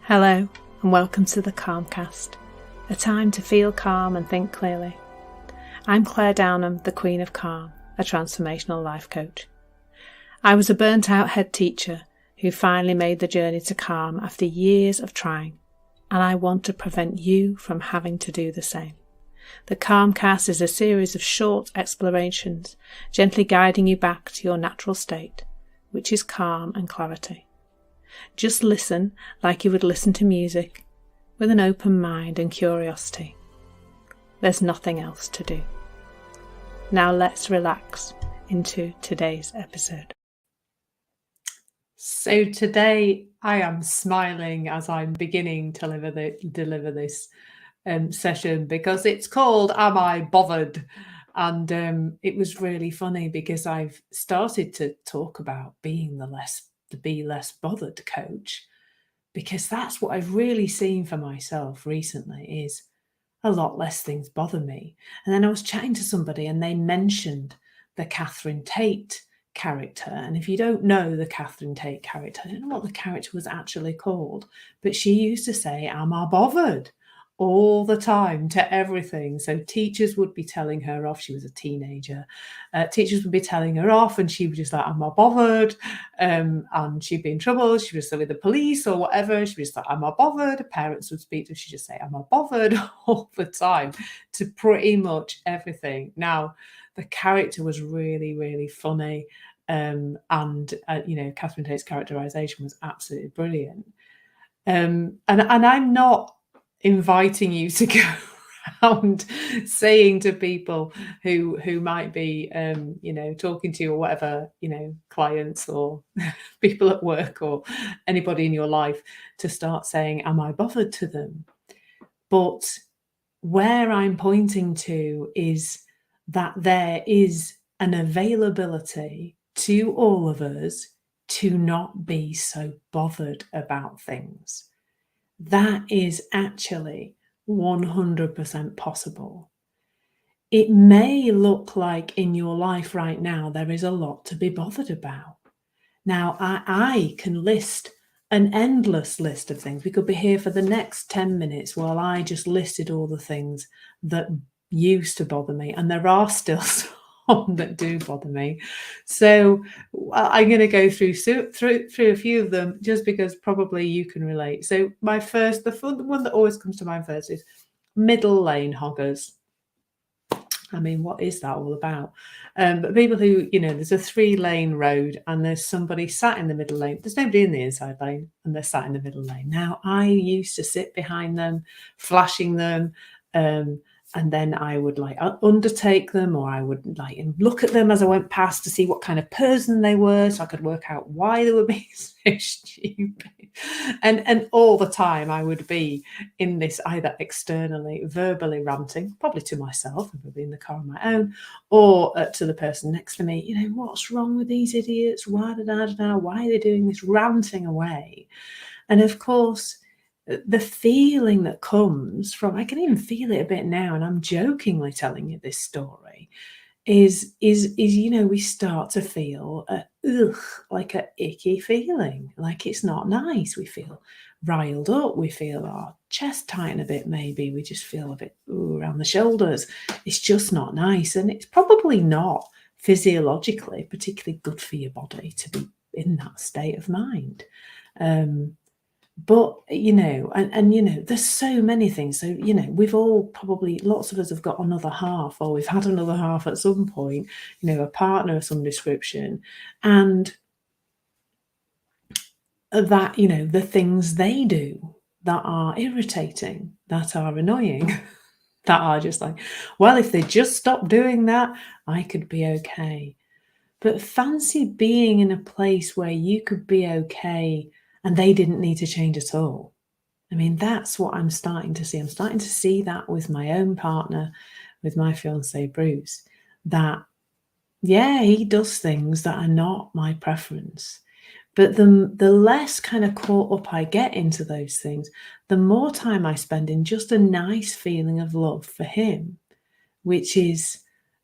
Hello and welcome to the Calmcast, a time to feel calm and think clearly. I'm Claire Downham, the Queen of Calm, a transformational life coach. I was a burnt out head teacher who finally made the journey to calm after years of trying, and I want to prevent you from having to do the same. The Calmcast is a series of short explorations, gently guiding you back to your natural state, which is calm and clarity. Just listen like you would listen to music, with an open mind and curiosity. There's nothing else to do. Now let's relax into today's episode. So today I am smiling as I'm beginning to deliver this session because it's called Am I Bothered? And it was really funny because I've started to talk about being the be less bothered coach, because that's what I've really seen for myself recently is a lot less things bother me. And then I was chatting to somebody and they mentioned the Catherine Tate character. And if you don't know the Catherine Tate character, I don't know what the character was actually called, but she used to say, "Am I bothered?" all the time to everything. So teachers would be telling her off. She was a teenager. Teachers would be telling her off and she was just like, "I'm not bothered." And she'd be in trouble. She was with the police or whatever. She was just like, "I'm not bothered." Parents would speak to her. She'd just say, "I'm not bothered," all the time to pretty much everything. Now, the character was really, really funny. And Catherine Tate's characterization was absolutely brilliant. And I'm not inviting you to go around saying to people who might be talking to you or whatever, clients or people at work or anybody in your life, to start saying, "Am I bothered?" to them. But where I'm pointing to is that there is an availability to all of us to not be so bothered about things. That is actually 100% possible. It may look like in your life right now there is a lot to be bothered about. Now, I can list an endless list of things. We could be here for the next 10 minutes while I just listed all the things that used to bother me, and there are still some that do bother me. So I'm going to go through a few of them just because probably you can relate. So the one that always comes to mind first is middle lane hoggers. I mean, what is that all about? But people who, there's a 3-lane road and there's somebody sat in the middle lane. There's nobody in the inside lane and they're sat in the middle lane. Now, I used to sit behind them, flashing them, and then I would undertake them, or I would look at them as I went past to see what kind of person they were, so I could work out why they were being so stupid. And all the time I would be in this either externally, verbally ranting, probably to myself, probably in the car on my own, or to the person next to me. What's wrong with these idiots? Why are they doing this? Ranting away. And of course, the feeling that comes from, I can even feel it a bit now, and I'm jokingly telling you this story, is we start to feel like an icky feeling, like it's not nice. We feel riled up, we feel our chest tighten a bit, maybe we just feel a bit around the shoulders. It's just not nice, and it's probably not physiologically particularly good for your body to be in that state of mind. But, there's so many things. So, we've all probably, lots of us have got another half, or we've had another half at some point, a partner of some description. And that, the things they do that are irritating, that are annoying, that are just like, well, if they just stop doing that, I could be okay. But fancy being in a place where you could be okay and they didn't need to change at all. I mean, that's what I'm starting to see. I'm starting to see that with my own partner, with my fiancé, Bruce, that, yeah, he does things that are not my preference. But the less kind of caught up I get into those things, the more time I spend in just a nice feeling of love for him, which is,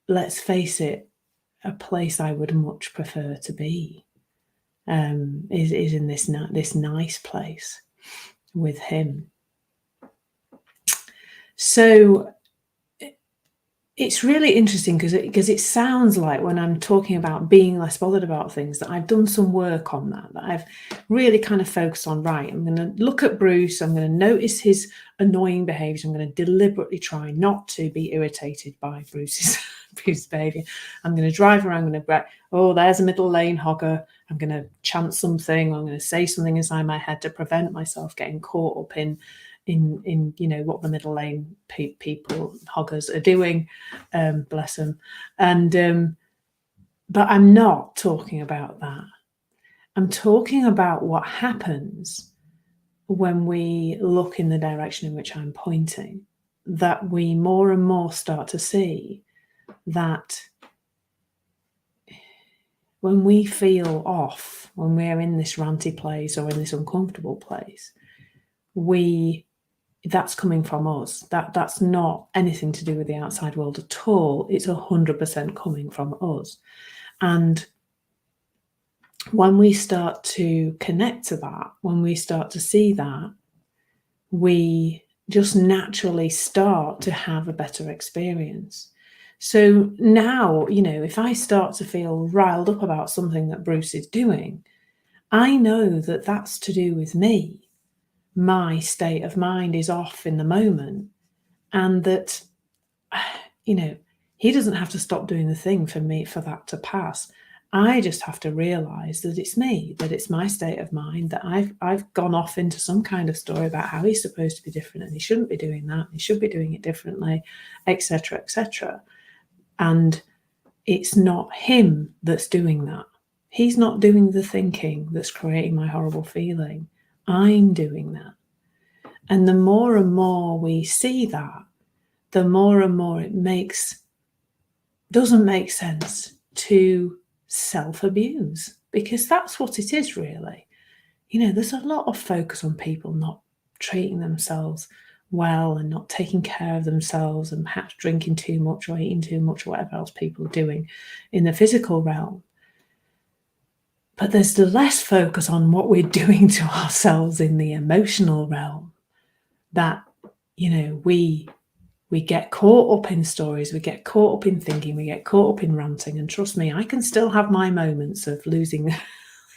let's face it, a place I would much prefer to be. Is in this nice place with him. So it's really interesting because it sounds like when I'm talking about being less bothered about things that I've done some work on that I've really kind of focused on, right, I'm going to look at Bruce, I'm going to notice his annoying behaviours, I'm going to deliberately try not to be irritated by Bruce's behaviour. I'm going to drive around, I'm going to, oh, there's a middle lane hogger, I'm going to chant something, I'm going to say something inside my head to prevent myself getting caught up in what the middle lane people hoggers are doing, bless them. And but I'm not talking about that. I'm talking about what happens when we look in the direction in which I'm pointing, that we more and more start to see that when we feel off, when we're in this ranty place or in this uncomfortable place, that's coming from us. That's not anything to do with the outside world at all. It's 100% coming from us. And when we start to connect to that, when we start to see that, we just naturally start to have a better experience. So now, if I start to feel riled up about something that Bruce is doing, I know that that's to do with me. My state of mind is off in the moment, and that, he doesn't have to stop doing the thing for me for that to pass. I just have to realize that it's me, that it's my state of mind, that I've gone off into some kind of story about how he's supposed to be different and he shouldn't be doing that, he should be doing it differently, etc., etc. And it's not him that's doing that. He's not doing the thinking that's creating my horrible feeling. I'm doing that. And the more and more we see that, the more and more it doesn't make sense to self-abuse, because that's what it is, really. There's a lot of focus on people not treating themselves well and not taking care of themselves and perhaps drinking too much or eating too much or whatever else people are doing in the physical realm. But there's the less focus on what we're doing to ourselves in the emotional realm. That, we get caught up in stories, we get caught up in thinking, we get caught up in ranting. And trust me, I can still have my moments of losing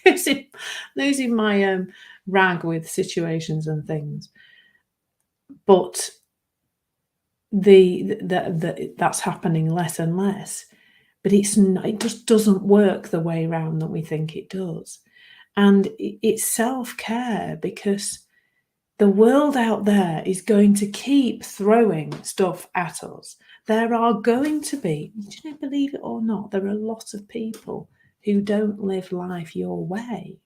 my rag with situations and things. But that's happening less and less. But it just doesn't work the way around that we think it does. And it's self-care, because the world out there is going to keep throwing stuff at us. There are going to be, believe it or not, there are a lot of people who don't live life your way.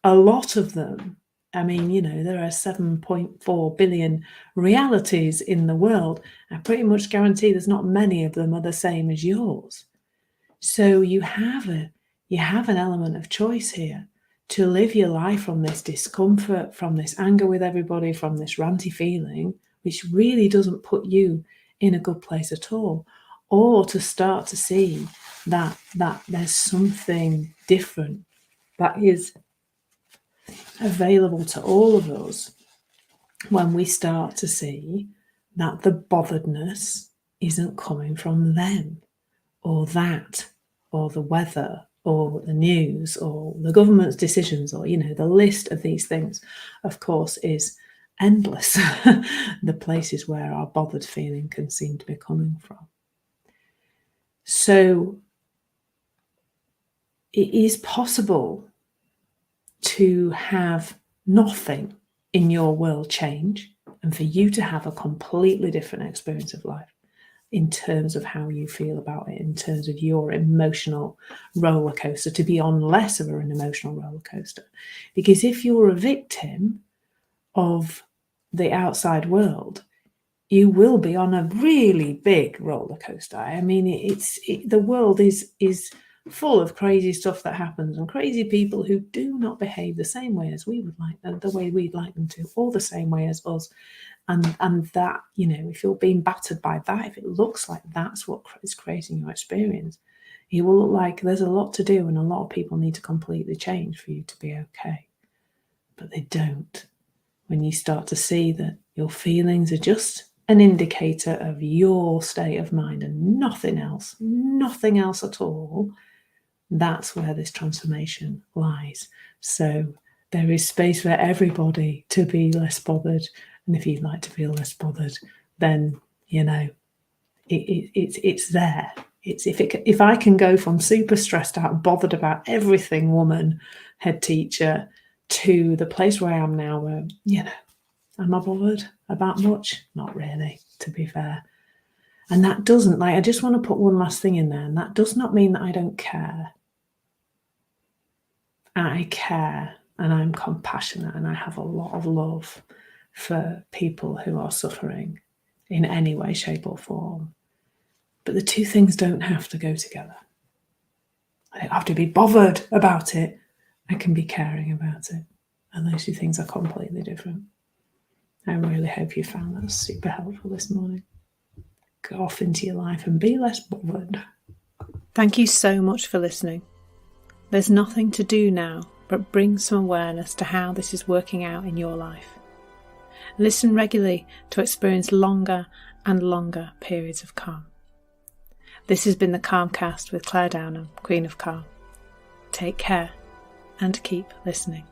A lot of them. I mean, there are 7.4 billion realities in the world. I pretty much guarantee there's not many of them are the same as yours. So you have an element of choice here to live your life from this discomfort, from this anger with everybody, from this ranty feeling, which really doesn't put you in a good place at all, or to start to see that there's something different that is available to all of us when we start to see that the botheredness isn't coming from them or that or the weather or the news or the government's decisions, or the list of these things, of course, is endless. The places where our bothered feeling can seem to be coming from. So it is possible to have nothing in your world change and for you to have a completely different experience of life in terms of how you feel about it, in terms of your emotional roller coaster, to be on less of an emotional roller coaster. Because if you're a victim of the outside world, you will be on a really big roller coaster. I mean, the world is full of crazy stuff that happens and crazy people who do not behave the same way as we would like them, the way we'd like them to, or the same way as us. And that, if you're being battered by that, if it looks like that's what is creating your experience, it will look like there's a lot to do and a lot of people need to completely change for you to be okay. But they don't. when you start to see that your feelings are just an indicator of your state of mind and nothing else at all, that's where this transformation lies. So there is space for everybody to be less bothered. And if you'd like to feel less bothered, then, it's there. It's if I can go from super stressed out, bothered about everything, woman, head teacher, to the place where I am now, where, am I bothered about much? Not really, to be fair. And that doesn't, I just want to put one last thing in there, and that does not mean that I don't care. I care, and I'm compassionate, and I have a lot of love for people who are suffering in any way, shape, or form. But the two things don't have to go together. I don't have to be bothered about it. I can be caring about it. And those two things are completely different. I really hope you found that super helpful this morning. Go off into your life and be less bothered. Thank you so much for listening. There's nothing to do now but bring some awareness to how this is working out in your life. Listen regularly to experience longer and longer periods of calm. This has been the Calmcast with Claire Downham, Queen of Calm. Take care and keep listening.